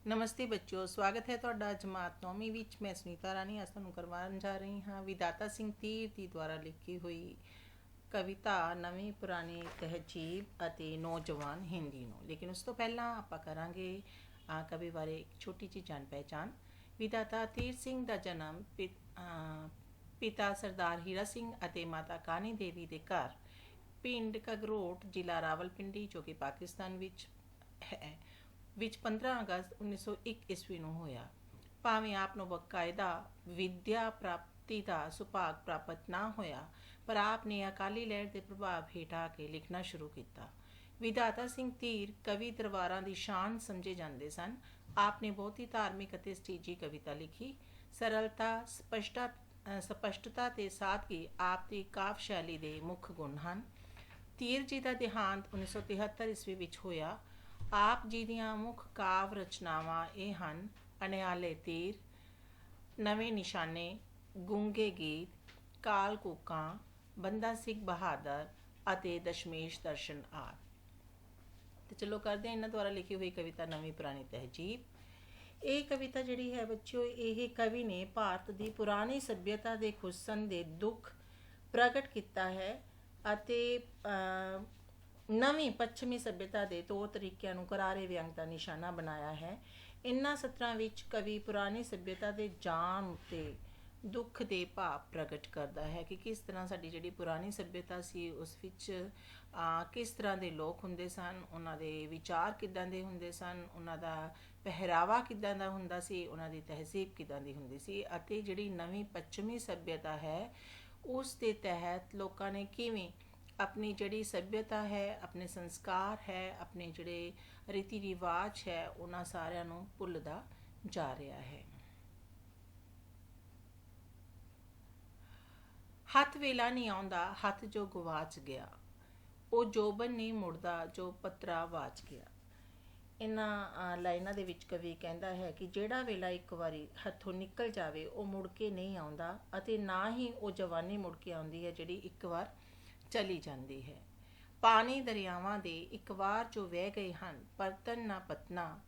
नमस्ते बच्चों, स्वागत है ਤੁਹਾਡਾ ਜਮਾਤ 9ਵੀਂ ਵਿੱਚ। ਮੈਂ ਸੁਨੀਤਾ ਰਾਣੀ ਅੱਜ ਤੁਹਾਨੂੰ ਕਰਵਾਉਣ ਜਾ ਰਹੀ ਹਾਂ ਵਿਦਾਤਾ ਸਿੰਘ ਤੀਰ ਦੀ ਦੁਆਰਾ ਲਿਖੀ ਹੋਈ ਕਵਿਤਾ ਨਵੀਂ ਪੁਰਾਣੀ ਤਹਿਜੀਬ ਅਤੇ ਨੌਜਵਾਨ ਹਿੰਦੀ ਨੂੰ। ਲੇਕਿਨ ਉਸ ਤੋਂ ਪਹਿਲਾਂ ਆਪਾਂ ਕਰਾਂਗੇ ਕਵੀ ਬਾਰੇ ਇੱਕ ਛੋਟੀ ਜਿਹੀ ਜਾਣ ਪਹਿਚਾਣ। ਵਿਦਾਤਾ ਤੀਰ ਸਿੰਘ ਦਾ ਜਨਮ ਪਿਤਾ ਸਰਦਾਰ ਹੀਰਾ ਸਿੰਘ ਅਤੇ ਮਾਤਾ ਕਾਨੀ ਦੇਵੀ ਦੇ ਘਰ ਪਿੰਡ ਕਗਰੋਟ, ਜ਼ਿਲ੍ਹਾ ਰਾਵਲਪਿੰਡੀ, ਜੋ ਕਿ ਪਾਕਿਸਤਾਨ ਵਿੱਚ ਹੈ, ਵਿੱਚ 15 ਅਗਸਤ 1901 ਈਸਵੀ ਨੂੰ ਹੋਇਆ। ਭਾਵੇਂ ਆਪ ਨੂੰ ਬਕਾਇਦਾ ਵਿਦਿਆ ਪ੍ਰਾਪਤੀ ਦਾ ਸੁਭਾਗ ਪ੍ਰਾਪਤ ਨਾ ਹੋਇਆ, ਪਰ ਆਪ ਨੇ ਅਕਾਲੀ ਲਹਿਰ ਦੇ ਪ੍ਰਭਾਵ ਹੇਠ ਆ ਕੇ ਲਿਖਣਾ ਸ਼ੁਰੂ ਕੀਤਾ। ਵਿਦਾਤਾ ਸਿੰਘ ਤੀਰ ਕਵੀ ਦਰਬਾਰਾਂ ਦੀ ਸ਼ਾਨ ਸਮਝੇ ਜਾਂਦੇ ਸਨ। ਆਪ ਨੇ ਬਹੁਤ ਹੀ ਧਾਰਮਿਕ ਅਤੇ ਸਟੀਜੀ ਕਵਿਤਾ ਲਿਖੀ। ਸਰਲਤਾ, ਸਪਸ਼ਟਤਾ ਤੇ ਸਾਦਗੀ ਆਪ ਦੀ ਕਾਵ ਸ਼ੈਲੀ ਦੇ ਮੁੱਖ ਗੁਣ ਹਨ। ਤੀਰ ਜੀ ਦਾ ਦੇਹਾਂਤ 1973 ਈਸਵੀ ਵਿੱਚ ਹੋਇਆ। ਆਪ ਜੀ ਦੀਆਂ ਮੁੱਖ ਕਾਵ ਰਚਨਾਵਾਂ ਇਹ ਹਨ: ਅਣਿਆਲੇ ਤੀਰ, ਨਵੇਂ ਨਿਸ਼ਾਨੇ, ਗੂੰਗੇ ਗੀਤ, ਕਾਲ ਕੂਕਾਂ, ਬੰਦਾ ਸਿੰਘ ਬਹਾਦਰ ਅਤੇ ਦਸ਼ਮੇਸ਼ ਦਰਸ਼ਨ ਆਦਿ। ਤੇ ਚਲੋ ਕਰਦੇ ਹਾਂ ਇਹਨਾਂ ਦੁਆਰਾ ਲਿਖੀ ਹੋਈ ਕਵਿਤਾ ਨਵੀਂ ਪੁਰਾਣੀ ਤਹਿਜੀਬ। ਇਹ ਕਵਿਤਾ ਜਿਹੜੀ ਹੈ ਬੱਚਿਓ, ਇਹ ਕਵੀ ਨੇ ਭਾਰਤ ਦੀ ਪੁਰਾਣੀ ਸੱਭਿਅਤਾ ਦੇ ਹੁਸਨ ਦੇ ਦੁੱਖ ਪ੍ਰਗਟ ਕੀਤਾ ਹੈ ਅਤੇ ਨਵੀਂ ਪੱਛਮੀ ਸੱਭਿਅਤਾ ਦੇ ਤੌਰ ਤਰੀਕਿਆਂ ਨੂੰ ਕਰਾਰੇ ਵਿਅੰਗ ਦਾ ਨਿਸ਼ਾਨਾ ਬਣਾਇਆ ਹੈ। ਇਨ੍ਹਾਂ ਸਤਰਾਂ ਵਿੱਚ ਕਵੀ ਪੁਰਾਣੀ ਸੱਭਿਅਤਾ ਦੇ ਜਾਣ ਉੱਤੇ ਦੁੱਖ ਦੇ ਭਾਵ ਪ੍ਰਗਟ ਕਰਦਾ ਹੈ ਕਿ ਕਿਸ ਤਰ੍ਹਾਂ ਸਾਡੀ ਜਿਹੜੀ ਪੁਰਾਣੀ ਸੱਭਿਅਤਾ ਸੀ ਉਸ ਵਿੱਚ ਕਿਸ ਤਰ੍ਹਾਂ ਦੇ ਲੋਕ ਹੁੰਦੇ ਸਨ, ਉਹਨਾਂ ਦੇ ਵਿਚਾਰ ਕਿੱਦਾਂ ਦੇ ਹੁੰਦੇ ਸਨ, ਉਹਨਾਂ ਦਾ ਪਹਿਰਾਵਾ ਕਿੱਦਾਂ ਦਾ ਹੁੰਦਾ ਸੀ, ਉਹਨਾਂ ਦੀ ਤਹਿਜ਼ੀਬ ਕਿੱਦਾਂ ਦੀ ਹੁੰਦੀ ਸੀ, ਅਤੇ ਜਿਹੜੀ ਨਵੀਂ ਪੱਛਮੀ ਸੱਭਿਅਤਾ ਹੈ ਉਸ ਦੇ ਤਹਿਤ ਲੋਕਾਂ ਨੇ ਕਿਵੇਂ ਆਪਣੀ ਜਿਹੜੀ ਸੱਭਿਅਤਾ ਹੈ, ਆਪਣੇ ਸੰਸਕਾਰ ਹੈ, ਆਪਣੇ ਜਿਹੜੇ ਰੀਤੀ ਰਿਵਾਜ ਹੈ, ਉਹਨਾਂ ਸਾਰਿਆਂ ਨੂੰ ਭੁੱਲਦਾ ਜਾ ਰਿਹਾ ਹੈ। ਹੱਥ ਵੇਲਾ ਨਹੀਂ ਆਉਂਦਾ, ਹੱਥ ਜੋ ਗਵਾਚ ਗਿਆ, ਉਹ ਜੋਬਨ ਨਹੀਂ ਮੁੜਦਾ, ਜੋ ਪੱਤਰਾ ਵਾਚ ਗਿਆ। ਇਹਨਾਂ ਲਾਈਨਾਂ ਦੇ ਵਿੱਚ ਕਵੀ ਕਹਿੰਦਾ ਹੈ ਕਿ ਜਿਹੜਾ ਵੇਲਾ ਇੱਕ ਵਾਰੀ ਹੱਥੋਂ ਨਿਕਲ ਜਾਵੇ ਉਹ ਮੁੜ ਕੇ ਨਹੀਂ ਆਉਂਦਾ, ਅਤੇ ਨਾ ਹੀ ਉਹ ਜਵਾਨੀ ਮੁੜ ਕੇ ਆਉਂਦੀ ਹੈ ਜਿਹੜੀ ਇੱਕ ਵਾਰ ਚਲੀ ਜਾਂਦੀ ਹੈ। ਪਾਣੀ ਦਰਿਆਵਾਂ ਦੇ ਇੱਕ ਵਾਰ ਜੋ ਵਹਿ ਗਏ ਹਨ, ਪਰਤਨ ਨਾ ਪਤਨਾ,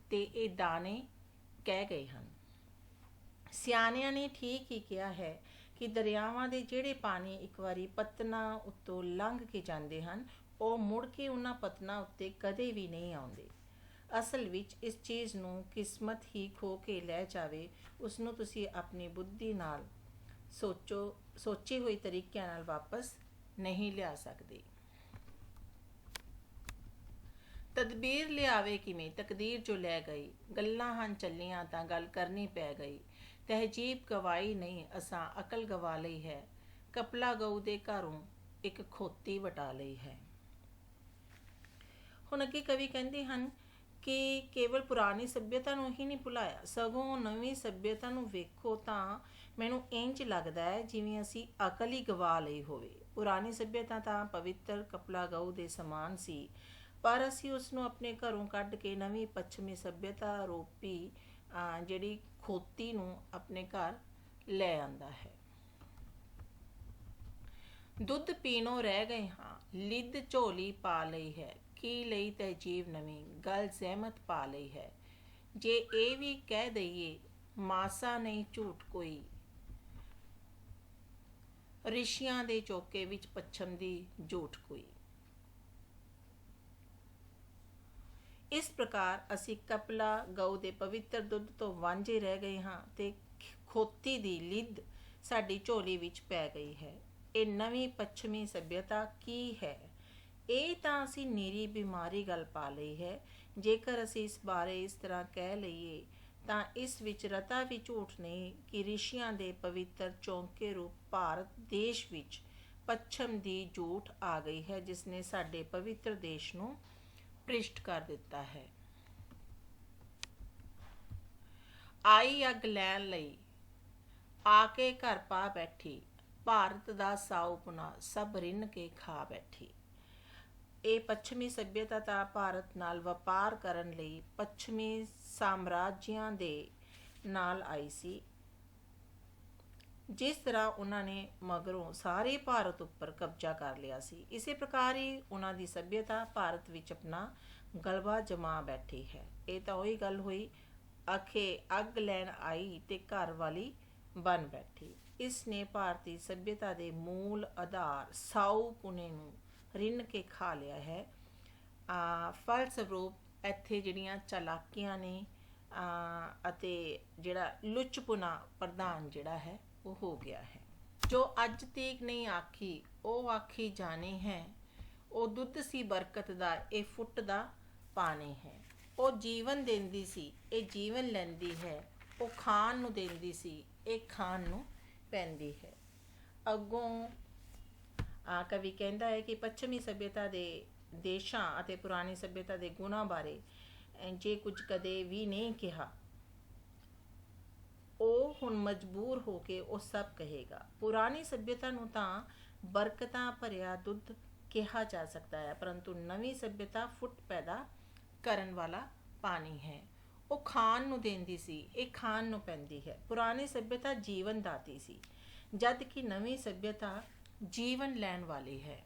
ਤੇ ਇਹ ਦਾਣੇ ਕਹਿ ਗਏ ਹਨ। ਸਿਆਣਿਆਂ ਨੇ ਠੀਕ ਹੀ ਕਿਹਾ ਹੈ ਕਿ ਦਰਿਆਵਾਂ ਦੇ ਜਿਹੜੇ ਪਾਣੀ ਇੱਕ ਵਾਰੀ ਪਤਨਾ ਉੱਤੋਂ ਲੰਘ ਕੇ ਜਾਂਦੇ ਹਨ, ਉਹ ਮੁੜ ਕੇ ਉਹਨਾਂ ਪਤਨਾ ਉੱਤੇ ਕਦੇ ਵੀ ਨਹੀਂ ਆਉਂਦੇ। ਅਸਲ ਵਿੱਚ ਇਸ ਚੀਜ਼ ਨੂੰ ਕਿਸਮਤ ਹੀ ਖੋ ਕੇ ਲੈ ਜਾਵੇ, ਉਸ ਨੂੰ ਤੁਸੀਂ ਆਪਣੀ ਬੁੱਧੀ ਨਾਲ ਸੋਚੇ ਹੋਏ ਤਰੀਕਿਆਂ ਨਾਲ ਵਾਪਸ ਨਹੀਂ ਲਿਆ ਸਕਦੇ। ਤਦਬੀਰ ਲਿਆਵੇ ਕਿਵੇਂ, ਤਕਦੀਰ ਜੋ ਲੈ ਗਈ, ਗੱਲਾਂ ਹਨ ਚੱਲੀਆਂ ਤਾਂ ਗੱਲ ਕਰਨੀ ਪੈ ਗਈ। ਤਹਿਜੀਬ ਗਵਾਈ ਨਹੀਂ, ਅਸਾਂ ਅਕਲ ਗਵਾ ਲਈ ਹੈ, ਕਪਲਾ ਗਊ ਦੇ ਘਰੋਂ ਇੱਕ ਖੋਤੀ ਵਟਾ ਲਈ ਹੈ। ਹੁਣ ਅੱਗੇ ਕਵੀ ਕਹਿੰਦੇ ਹਨ ਕਿ ਕੇਵਲ ਪੁਰਾਣੀ ਸੱਭਿਅਤਾ ਨੂੰ ਹੀ ਨਹੀਂ ਭੁਲਾਇਆ, ਸਗੋਂ ਨਵੀਂ ਸੱਭਿਅਤਾ ਨੂੰ ਵੇਖੋ ਤਾਂ ਮੈਨੂੰ ਇੰਝ ਲੱਗਦਾ ਹੈ ਜਿਵੇਂ ਅਸੀਂ ਅਕਲ ਹੀ ਗਵਾ ਲਈ ਹੋਵੇ। ਪੁਰਾਣੀ ਸੱਭਿਅਤਾ ਤਾਂ ਪਵਿੱਤਰ ਕਪਲਾ ਗਊ ਦੇ ਸਮਾਨ ਸੀ, ਪਰ ਅਸੀਂ ਉਸ ਨੂੰ ਆਪਣੇ ਘਰੋਂ ਕੱਢ ਕੇ ਨਵੀਂ ਪੱਛਮੀ ਸੱਭਿਅਤਾ ਰੂਪੀ ਜਿਹੜੀ ਖੋਤੀ ਨੂੰ ਆਪਣੇ ਘਰ ਲੈ ਆਂਦਾ ਹੈ। ਦੁੱਧ ਪੀਣੋਂ ਰਹਿ ਗਏ ਹਾਂ, ਲਿੱਦ ਝੋਲੀ ਪਾ ਲਈ ਹੈ, ਕੀ ਲਈ ਤਹਿਜੀਬ ਨਵੀਂ, ਗੱਲ ਜ਼ਹਿਮਤ ਪਾ ਲਈ ਹੈ। ਜੇ ਇਹ ਵੀ ਕਹਿ ਦਈਏ ਮਾਸਾ ਨਹੀਂ ਝੂਠ ਕੋਈ, ਰਿਸ਼ੀਆਂ ਦੇ ਚੌਕੇ ਵਿੱਚ ਪੱਛਮ ਦੀ ਝੂਠ ਕੋਈ। ਇਸ ਪ੍ਰਕਾਰ ਅਸੀਂ ਕਪਲਾ ਗਊ ਦੇ ਪਵਿੱਤਰ ਦੁੱਧ ਤੋਂ ਵਾਂਝੇ ਰਹਿ ਗਏ ਹਾਂ ਤੇ ਖੋਤੀ ਦੀ ਲਿੱਦ ਸਾਡੀ ਝੋਲੀ ਵਿੱਚ ਪੈ ਗਈ ਹੈ। ਇਹ ਨਵੀਂ ਪੱਛਮੀ ਸੱਭਿਅਤਾ ਕੀ ਹੈ? ਇਹ ਤਾਂ ਅਸੀਂ ਨੀਰੀ ਬਿਮਾਰੀ ਗੱਲ ਪਾ ਲਈ ਹੈ। ਜੇਕਰ ਅਸੀਂ ਇਸ ਬਾਰੇ ਇਸ ਤਰ੍ਹਾਂ ਕਹਿ ਲਈਏ ਤਾਂ ਇਸ ਵਿੱਚ ਰਤਾ ਵੀ ਝੂਠ ਨਹੀਂ ਕਿ ਰਿਸ਼ੀਆਂ ਦੇ ਪਵਿੱਤਰ ਚੌਂਕੇ ਰੂਪ ਭਾਰਤ ਦੇਸ਼ ਵਿੱਚ ਪੱਛਮ ਦੀ ਝੂਠ ਆ ਗਈ ਹੈ, ਜਿਸ ਨੇ ਸਾਡੇ ਪਵਿੱਤਰ ਦੇਸ਼ ਨੂੰ ਭ੍ਰਿਸ਼ਟ ਕਰ ਦਿੱਤਾ ਹੈ। ਆਈ ਅੱਗ ਲੈਣ ਲਈ ਆ ਕੇ ਘਰ ਪਾ ਬੈਠੀ, ਭਾਰਤ ਦਾ ਸਾਊ ਪੁਨਾ ਸਭ ਰਿੰਨ ਕੇ ਖਾ ਬੈਠੀ। ਇਹ ਪੱਛਮੀ ਸੱਭਿਅਤਾ ਤਾਂ ਭਾਰਤ ਨਾਲ ਵਪਾਰ ਕਰਨ ਲਈ ਪੱਛਮੀ ਸਾਮਰਾਜਿਆਂ ਦੇ ਨਾਲ ਆਈ ਸੀ। ਜਿਸ ਤਰ੍ਹਾਂ ਉਹਨਾਂ ਨੇ ਮਗਰੋਂ ਸਾਰੇ ਭਾਰਤ ਉੱਪਰ ਕਬਜ਼ਾ ਕਰ ਲਿਆ ਸੀ, ਇਸੇ ਪ੍ਰਕਾਰ ਹੀ ਉਹਨਾਂ ਦੀ ਸੱਭਿਅਤਾ ਭਾਰਤ ਵਿੱਚ ਆਪਣਾ ਗਲਬਾ ਜਮਾ ਬੈਠੀ ਹੈ। ਇਹ ਤਾਂ ਉਹੀ ਗੱਲ ਹੋਈ, ਆਖੇ ਅੱਗ ਲੈਣ ਆਈ ਤੇ ਘਰ ਵਾਲੀ ਬਣ ਬੈਠੀ। ਇਸ ਨੇ ਭਾਰਤੀ ਸੱਭਿਅਤਾ ਦੇ ਮੂਲ ਆਧਾਰ ਸਾਊ ਪੁਣੇ ਨੂੰ ਰਿੰਨ ਕੇ ਖਾ ਲਿਆ ਹੈ। ਫਲਸਰੂਪ ਇੱਥੇ ਜਿਹੜੀਆਂ ਚਾਲਾਕੀਆਂ ਨੇ ਅਤੇ ਜਿਹੜਾ ਲੁੱਚਪੁਣਾ ਪ੍ਰਧਾਨ ਜਿਹੜਾ ਹੈ ਉਹ ਹੋ ਗਿਆ ਹੈ। ਜੋ ਅੱਜ ਤੀਕ ਨਹੀਂ ਆਖੀ ਉਹ ਆਖੀ ਜਾਣੀ ਹੈ, ਉਹ ਦੁੱਧ ਸੀ ਬਰਕਤ ਦਾ ਇਹ ਫੁੱਟ ਦਾ ਪਾਣੀ ਹੈ। ਉਹ ਜੀਵਨ ਦਿੰਦੀ ਸੀ ਇਹ ਜੀਵਨ ਲੈਂਦੀ ਹੈ, ਉਹ ਖਾਣ ਨੂੰ ਦਿੰਦੀ ਸੀ ਇਹ ਖਾਣ ਨੂੰ ਪੈਂਦੀ ਹੈ। ਅੱਗੋਂ ਕਵੀ ਕਹਿੰਦਾ ਹੈ ਕਿ ਪੱਛਮੀ ਸੱਭਿਅਤਾ ਦੇ ਦੇਸ਼ਾਂ ਅਤੇ ਪੁਰਾਣੀ ਸੱਭਿਅਤਾ ਦੇ ਗੁਣਾਂ ਬਾਰੇ ਜੇ ਕੁਝ ਕਦੇ ਵੀ ਨਹੀਂ ਕਿਹਾ, ਉਹ ਹੁਣ ਮਜਬੂਰ ਹੋ ਕੇ ਉਹ ਸਭ ਕਹੇਗਾ। ਪੁਰਾਣੀ ਸੱਭਿਅਤਾ ਨੂੰ ਤਾਂ ਬਰਕਤਾਂ ਭਰਿਆ ਦੁੱਧ ਕਿਹਾ ਜਾ ਸਕਦਾ ਹੈ, ਪਰੰਤੂ ਨਵੀਂ ਸੱਭਿਅਤਾ ਫੁੱਟ ਪੈਦਾ ਕਰਨ ਵਾਲਾ ਪਾਣੀ ਹੈ। ਉਹ ਖਾਣ ਨੂੰ ਦਿੰਦੀ ਸੀ ਇਹ ਖਾਣ ਨੂੰ ਪੈਂਦੀ ਹੈ। ਪੁਰਾਣੀ ਸੱਭਿਅਤਾ ਜੀਵਨ ਦਾਤੀ ਸੀ, ਜਦ ਕਿ ਨਵੀਂ ਸੱਭਿਅਤਾ ਜੀਵਨ ਲੈਣ ਵਾਲੀ ਹੈ।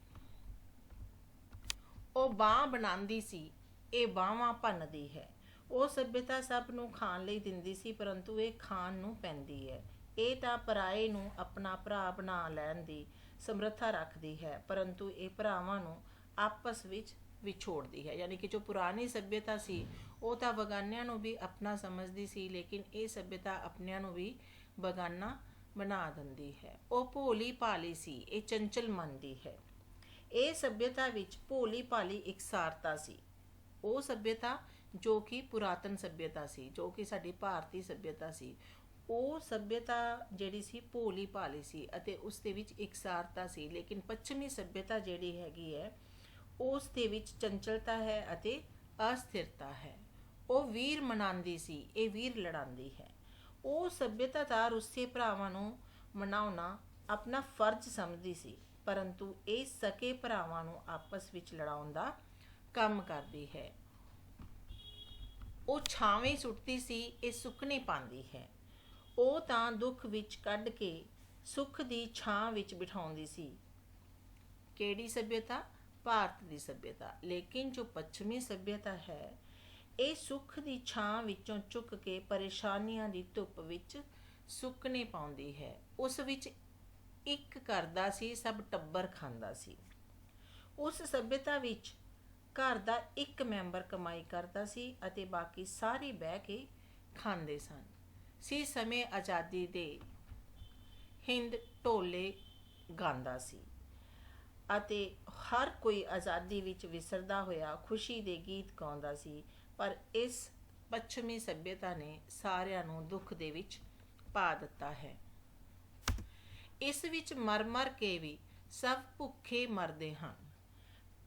ਉਹ ਬਾਂਹ ਬਣਾਉਂਦੀ ਸੀ ਇਹ ਬਾਹਾਂ ਭੰਨਦੀ ਹੈ। ਉਹ ਸੱਭਿਅਤਾ ਸਭ ਨੂੰ ਖਾਣ ਲਈ ਦਿੰਦੀ ਸੀ, ਪਰੰਤੂ ਇਹ ਖਾਣ ਨੂੰ ਪੈਂਦੀ ਹੈ। ਇਹ ਤਾਂ ਪਰਾਏ ਨੂੰ ਆਪਣਾ ਭਰਾ ਬਣਾ ਲੈਣ ਦੀ ਸਮਰੱਥਾ ਰੱਖਦੀ ਹੈ, ਪਰੰਤੂ ਇਹ ਭਰਾਵਾਂ ਨੂੰ ਆਪਸ ਵਿੱਚ ਵਿਛੋੜਦੀ ਹੈ। ਯਾਨੀ ਕਿ ਜੋ ਪੁਰਾਣੀ ਸੱਭਿਅਤਾ ਸੀ ਉਹ ਤਾਂ ਬਗਾਨਿਆਂ ਨੂੰ ਵੀ ਆਪਣਾ ਸਮਝਦੀ ਸੀ, ਲੇਕਿਨ ਇਹ ਸੱਭਿਅਤਾ ਆਪਣਿਆਂ ਨੂੰ ਵੀ ਬਗਾਨਾ ਬਣਾ ਦਿੰਦੀ ਹੈ। ਉਹ ਭੋਲੀ ਭਾਲੀ ਸੀ ਇਹ ਚੰਚਲ ਮੰਨਦੀ ਹੈ। ਇਹ ਸੱਭਿਅਤਾ ਵਿੱਚ ਭੋਲੀ ਭਾਲੀ ਇਕਸਾਰਤਾ ਸੀ। ਉਹ ਸੱਭਿਅਤਾ ਜੋ ਕਿ ਪੁਰਾਤਨ ਸੱਭਿਅਤਾ ਸੀ, ਜੋ ਕਿ ਸਾਡੀ ਭਾਰਤੀ ਸੱਭਿਅਤਾ ਸੀ, ਉਹ ਸੱਭਿਅਤਾ ਜਿਹੜੀ ਸੀ ਭੋਲੀ ਭਾਲੀ ਸੀ ਅਤੇ ਉਸ ਦੇ ਵਿੱਚ ਇਕਸਾਰਤਾ ਸੀ। ਲੇਕਿਨ ਪੱਛਮੀ ਸੱਭਿਅਤਾ ਜਿਹੜੀ ਹੈਗੀ ਹੈ ਉਸ ਦੇ ਵਿੱਚ ਚੰਚਲਤਾ ਹੈ ਅਤੇ ਅਸਥਿਰਤਾ ਹੈ। ਉਹ ਵੀਰ ਮਨਾਉਂਦੀ ਸੀ ਇਹ ਵੀਰ ਲੜਾਉਂਦੀ ਹੈ। ਉਹ ਸੱਭਿਅਤਾ ਤਾਂ ਰੁੱਸੇ ਭਰਾਵਾਂ ਨੂੰ ਮਨਾਉਣਾ ਆਪਣਾ ਫਰਜ਼ ਸਮਝਦੀ ਸੀ, ਪਰੰਤੂ ਇਹ ਸਕੇ ਭਰਾਵਾਂ ਨੂੰ ਆਪਸ ਵਿੱਚ ਲੜਾਉਣ ਦਾ ਕੰਮ ਕਰਦੀ ਹੈ। ਉਹ ਛਾਵੇਂ ਸੁੱਟਦੀ ਸੀ ਇਹ ਸੁੱਕਣੇ ਪਾਉਂਦੀ ਹੈ। ਉਹ ਤਾਂ ਦੁੱਖ ਵਿੱਚ ਕੱਢ ਕੇ ਸੁੱਖ ਦੀ ਛਾਂ ਵਿੱਚ ਬਿਠਾਉਂਦੀ ਸੀ। ਕਿਹੜੀ ਸੱਭਿਅਤਾ? ਭਾਰਤ ਦੀ ਸੱਭਿਅਤਾ। ਲੇਕਿਨ ਜੋ ਪੱਛਮੀ ਸੱਭਿਅਤਾ ਹੈ ਇਹ ਸੁੱਖ ਦੀ ਛਾਂ ਵਿੱਚੋਂ ਚੁੱਕ ਕੇ ਪਰੇਸ਼ਾਨੀਆਂ ਦੀ ਧੁੱਪ ਵਿੱਚ ਸੁੱਕਣੇ ਪਾਉਂਦੀ ਹੈ। ਉਸ ਵਿੱਚ ਇੱਕ ਕਰਦਾ ਸੀ ਸਭ ਟੱਬਰ ਖਾਂਦਾ ਸੀ। ਉਸ ਸੱਭਿਅਤਾ ਵਿੱਚ ਘਰ ਦਾ ਇੱਕ ਮੈਂਬਰ ਕਮਾਈ ਕਰਦਾ ਸੀ ਅਤੇ ਬਾਕੀ ਸਾਰੇ ਬਹਿ ਕੇ ਖਾਂਦੇ ਸਨ। ਸੀ ਸਮੇਂ ਆਜ਼ਾਦੀ ਦੇ ਹਿੰਦ ਢੋਲੇ ਗਾਉਂਦਾ ਸੀ ਅਤੇ ਹਰ ਕੋਈ ਆਜ਼ਾਦੀ ਵਿੱਚ ਵਿਸਰਦਾ ਹੋਇਆ ਖੁਸ਼ੀ ਦੇ ਗੀਤ ਗਾਉਂਦਾ ਸੀ, ਪਰ ਇਸ ਪੱਛਮੀ ਸੱਭਿਅਤਾ ਨੇ ਸਾਰਿਆਂ ਨੂੰ ਦੁੱਖ ਦੇ ਵਿੱਚ ਪਾ ਦਿੱਤਾ ਹੈ। ਇਸ ਵਿੱਚ ਮਰ ਮਰ ਕੇ ਵੀ ਸਭ ਭੁੱਖੇ ਮਰਦੇ ਹਨ।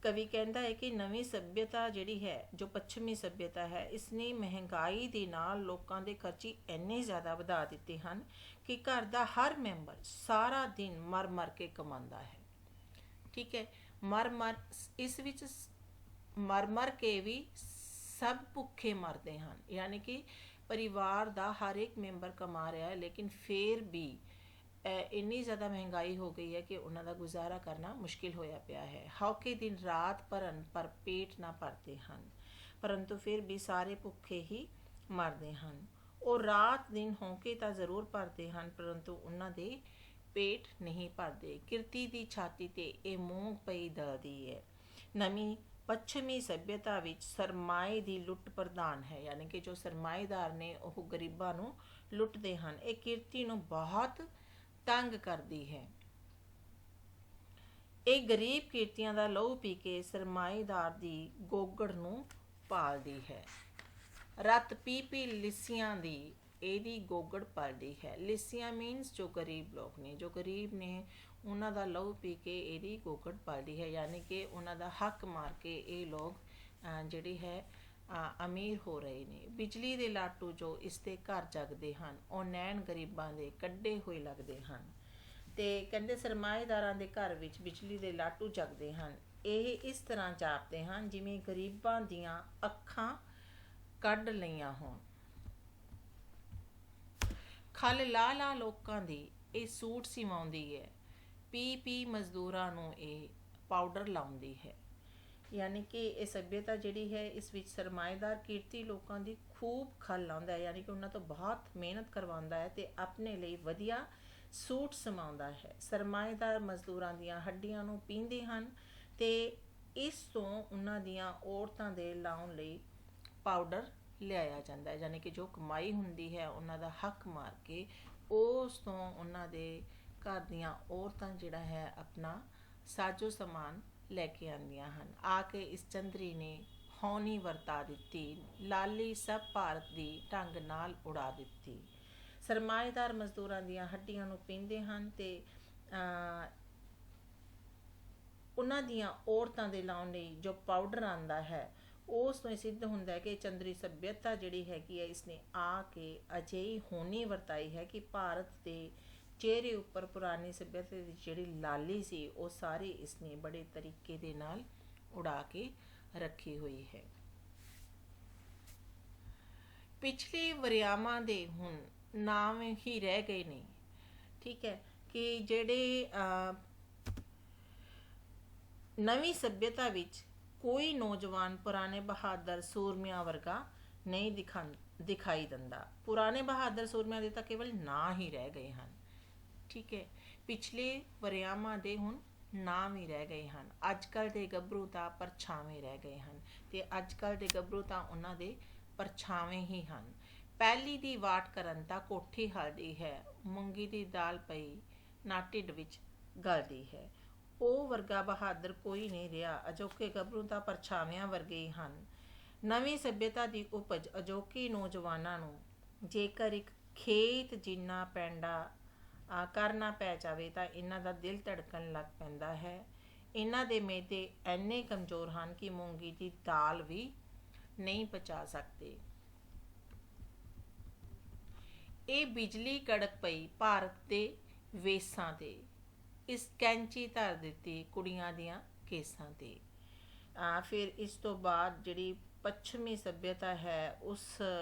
ਕਵੀ ਕਹਿੰਦਾ ਹੈ ਕਿ ਨਵੀਂ ਸੱਭਿਅਤਾ ਜਿਹੜੀ ਹੈ, ਜੋ ਪੱਛਮੀ ਸੱਭਿਅਤਾ ਹੈ, ਇਸ ਨੇ ਮਹਿੰਗਾਈ ਦੇ ਨਾਲ ਲੋਕਾਂ ਦੇ ਖਰਚੇ ਇੰਨੇ ਜ਼ਿਆਦਾ ਵਧਾ ਦਿੱਤੇ ਹਨ ਕਿ ਘਰ ਦਾ ਹਰ ਮੈਂਬਰ ਸਾਰਾ ਦਿਨ ਮਰ ਮਰ ਕੇ ਕਮਾਉਂਦਾ ਹੈ। ਠੀਕ ਹੈ, ਇਸ ਵਿੱਚ ਮਰ ਮਰ ਕੇ ਵੀ ਸਭ ਭੁੱਖੇ ਮਰਦੇ ਹਨ। ਯਾਨੀ ਕਿ ਪਰਿਵਾਰ ਦਾ ਹਰ ਇੱਕ ਮੈਂਬਰ ਕਮਾ ਰਿਹਾ ਹੈ, ਲੇਕਿਨ ਫਿਰ ਵੀ ਇੰਨੀ ਜ਼ਿਆਦਾ ਮਹਿੰਗਾਈ ਹੋ ਗਈ ਹੈ ਕਿ ਉਹਨਾਂ ਦਾ ਗੁਜ਼ਾਰਾ ਕਰਨਾ ਮੁਸ਼ਕਿਲ ਹੋਇਆ ਪਿਆ ਹੈ। ਹੌਕੇ ਦਿਨ ਰਾਤ ਭਰਨ ਪਰ ਪੇਟ ਨਾ ਭਰਦੇ ਹਨ, ਪਰੰਤੂ ਫਿਰ ਵੀ ਸਾਰੇ ਭੁੱਖੇ ਹੀ ਮਰਦੇ ਹਨ। ਉਹ ਰਾਤ ਦਿਨ ਹੌਕੇ ਤਾਂ ਜ਼ਰੂਰ ਭਰਦੇ ਹਨ, ਪਰੰਤੂ ਉਹਨਾਂ ਦੇ ਪੇਟ ਨਹੀਂ ਭਰਦੇ। ਕਿਰਤੀ ਦੀ ਛਾਤੀ ਤੇ ਇਹ ਮੂੰਗ ਪਈ ਦਲਦੀ ਹੈ। ਨਵੀਂ ਪੱਛਮੀ ਸੱਭਿਅਤਾ ਵਿੱਚ ਸਰਮਾਏ ਦੀ ਲੁੱਟ ਪ੍ਰਧਾਨ ਹੈ। ਯਾਨੀ ਕਿ ਜੋ ਸਰਮਾਏਦਾਰ ਨੇ ਉਹ ਗਰੀਬਾਂ ਨੂੰ ਲੁੱਟਦੇ ਹਨ। ਇਹ ਕਿਰਤੀ ਨੂੰ ਬਹੁਤ ਤੰਗ ਕਰਦੀ ਹੈ। ਇਹ ਗਰੀਬ ਕਿਰਤੀਆਂ ਦਾ ਲਹੂ ਪੀ ਕੇ ਸਰਮਾਏਦਾਰ ਦੀ ਗੋਗੜ ਨੂੰ ਪਾਲਦੀ ਹੈ। ਰਤ ਪੀ ਪੀ ਲਿੱਸੀਆਂ ਦੀ ਇਹਦੀ ਗੋਗੜ ਪਲਦੀ ਹੈ। ਲਿੱਸੀਆਂ ਮੀਨਸ ਜੋ ਗਰੀਬ ਲੋਕ ਨੇ, ਜੋ ਗਰੀਬ ਨੇ ਉਹਨਾਂ ਦਾ ਲਹੂ ਪੀ ਕੇ ਇਹਦੀ ਗੋਗੜ ਪਲਦੀ ਹੈ। ਯਾਨੀ ਕਿ ਉਹਨਾਂ ਦਾ ਹੱਕ ਮਾਰ ਕੇ ਇਹ ਲੋਕ ਜਿਹੜੀ ਹੈ ਅਮੀਰ ਹੋ ਰਹੇ ਨੇ। ਬਿਜਲੀ ਦੇ ਲਾਟੂ ਜੋ ਇਸ ਦੇ ਘਰ ਜਗਦੇ ਹਨ ਉਹ ਨੈਣ ਗਰੀਬਾਂ ਦੇ ਕੱਢੇ ਹੋਏ ਲੱਗਦੇ ਹਨ। ਤੇ ਕਹਿੰਦੇ ਸਰਮਾਏਦਾਰਾਂ ਦੇ ਘਰ ਵਿੱਚ ਬਿਜਲੀ ਦੇ ਲਾਟੂ ਜਗਦੇ ਹਨ। ਇਹ ਇਸ ਤਰ੍ਹਾਂ ਜਾਪਦੇ ਹਨ ਜਿਵੇਂ ਗਰੀਬਾਂ ਦੀਆਂ ਅੱਖਾਂ ਕੱਢ ਲਈਆਂ ਹੋਣ। ਖਲ ਲਾ ਲਾ ਲੋਕਾਂ ਦੀ ਇਹ ਸੂਟ ਸਿਵਾਉਂਦੀ ਹੈ। ਪੀ ਪੀ ਮਜ਼ਦੂਰਾਂ ਨੂੰ ਇਹ ਪਾਊਡਰ ਲਾਉਂਦੀ ਹੈ। यानी कि ये सभ्यता जिहड़ी है इस विच सरमाएदार किरती लोकां दी खूब खल लाउंदा है, यानी कि उन्हां तो बहुत मेहनत करवाउंदा है ते अपने ਲਈ ਵਧੀਆ सूट समाउंदा है। सरमाएदार मजदूरां ਦੀਆਂ ਹੱਡੀਆਂ ਨੂੰ ਪੀਂਦੇ ਹਨ ਤੇ ਇਸ ਤੋਂ ਉਹਨਾਂ ਦੀਆਂ ਔਰਤਾਂ ਦੇ ਲਾਉਣ ਲਈ ਪਾਊਡਰ ਲਿਆਇਆ ਜਾਂਦਾ ਹੈ, ਯਾਨੀ ਕਿ ਜੋ ਕਮਾਈ ਹੁੰਦੀ ਹੈ ਉਹਨਾਂ ਦਾ ਹੱਕ ਮਾਰ ਕੇ ਉਸ ਤੋਂ ਉਹਨਾਂ ਦੇ ਘਰ ਦੀਆਂ ਔਰਤਾਂ ਜਿਹੜਾ ਹੈ ਆਪਣਾ ਸਾਜੋ ਸਮਾਨ ਲੈ ਕੇ ਆਉਂਦੀਆਂ ਹਨ। ਆ ਕੇ ਇਸ ਚੰਦਰੀ ਨੇ ਹੌਣੀ ਵਰਤਾ ਦਿੱਤੀ, ਲਾਲੀ ਸਭ ਭਾਰਤ ਦੀ ਢੰਗ ਨਾਲ ਉਡਾ ਦਿੱਤੀ। ਸਰਮਾਏਦਾਰ ਮਜ਼ਦੂਰਾਂ ਦੀਆਂ ਹੱਡੀਆਂ ਨੂੰ ਪੀਂਦੇ ਹਨ ਤੇ ਉਹਨਾਂ ਦੀਆਂ ਔਰਤਾਂ ਦੇ ਲਾਉਣ ਲਈ ਜੋ ਪਾਊਡਰ ਆਉਂਦਾ ਹੈ ਉਸ ਤੋਂ ਇਹ ਸਿੱਧ ਹੁੰਦਾ ਹੈ ਕਿ ਚੰਦਰੀ ਸੱਭਿਅਤਾ ਜਿਹੜੀ ਹੈਗੀ ਹੈ ਇਸਨੇ ਆ ਕੇ ਅਜਿਹੀ ਹੋਣੀ ਵਰਤਾਈ ਹੈ ਕਿ ਭਾਰਤ ਦੇ ਚਿਹਰੇ ਉੱਪਰ ਪੁਰਾਣੀ ਸੱਭਿਅਤਾ ਦੀ ਜਿਹੜੀ ਲਾਲੀ ਸੀ ਉਹ ਸਾਰੀ ਇਸਨੇ ਬੜੇ ਤਰੀਕੇ ਦੇ ਨਾਲ ਉਡਾ ਕੇ ਰੱਖੀ ਹੋਈ ਹੈ। ਪਿਛਲੇ ਵਰਿਆਵਾਂ ਦੇ ਹੁਣ ਨਾਮ ਹੀ ਰਹਿ ਗਏ ਨੇ, ਠੀਕ ਹੈ, ਕਿ ਜਿਹੜੇ ਨਵੀਂ ਸੱਭਿਅਤਾ ਵਿੱਚ ਕੋਈ ਨੌਜਵਾਨ ਪੁਰਾਣੇ ਬਹਾਦਰ ਸੂਰਮਿਆਂ ਵਰਗਾ ਨਹੀਂ ਦਿਖਾਈ ਦਿੰਦਾ। ਪੁਰਾਣੇ ਬਹਾਦਰ ਸੂਰਮਿਆਂ ਦੇ ਤਾਂ ਕੇਵਲ ਨਾਂ ਹੀ ਰਹਿ ਗਏ ਹਨ, ਠੀਕ ਹੈ। ਪਿਛਲੇ ਵਰਿਆਵਾਂ ਦੇ ਹੁਣ ਨਾਮ ਹੀ ਰਹਿ ਗਏ ਹਨ। ਅੱਜ ਕੱਲ੍ਹ ਦੇ ਗੱਭਰੂ ਤਾਂ ਪਰਛਾਵੇਂ ਰਹਿ ਗਏ ਹਨ ਤੇ ਅੱਜ ਕੱਲ੍ਹ ਦੇ ਗੱਭਰੂ ਤਾਂ ਉਹਨਾਂ ਦੇ ਪਰਛਾਵੇਂ ਹੀ ਹਨ। ਪਹਿਲੀ ਦੀ ਵਾਟ ਕਰਨ ਤਾਂ ਕੋਠੀ ਹਲਦੀ ਹੈ, ਮੂੰਗੀ ਦੀ ਦਾਲ ਪਈ ਨਾ ਢਿੱਡ ਵਿੱਚ ਗਲਦੀ ਹੈ। ਉਹ ਵਰਗਾ ਬਹਾਦਰ ਕੋਈ ਨਹੀਂ ਰਿਹਾ, ਅਜੋਕੇ ਗੱਭਰੂ ਤਾਂ ਪਰਛਾਵਿਆਂ ਵਰਗੇ ਹੀ ਹਨ। ਨਵੀਂ ਸੱਭਿਅਤਾ ਦੀ ਉਪਜ ਅਜੋਕੇ ਨੌਜਵਾਨਾਂ ਨੂੰ ਜੇਕਰ ਇੱਕ ਖੇਤ ਜਿੰਨਾ ਪੈਂਡਾ ਕਰਨਾ ਪੈ ਜਾਵੇ ਤਾਂ ਇਹਨਾਂ ਦਾ ਦਿਲ ਧੜਕਣ ਲੱਗ ਪੈਂਦਾ ਹੈ। ਇਹਨਾਂ ਦੇ ਮਿਹਦੇ ਇੰਨੇ ਕਮਜ਼ੋਰ ਹਨ ਕਿ ਮੂੰਗੀ ਦੀ ਦਾਲ ਵੀ ਨਹੀਂ ਪਚਾ ਸਕਦੇ। ਇਹ ਬਿਜਲੀ ਕੜਕ ਪਈ ਭਾਰਤ ਦੇ ਵੇਸਾਂ ਤੇ, ਇਸ ਕੈਂਚੀ ਧਰ ਦਿੱਤੀ ਕੁੜੀਆਂ ਦੀਆਂ ਕੇਸਾਂ ਤੇ। ਫਿਰ ਇਸ ਤੋਂ ਬਾਅਦ ਜਿਹੜੀ ਪੱਛਮੀ ਸੱਭਿਅਤਾ ਹੈ ਉਸ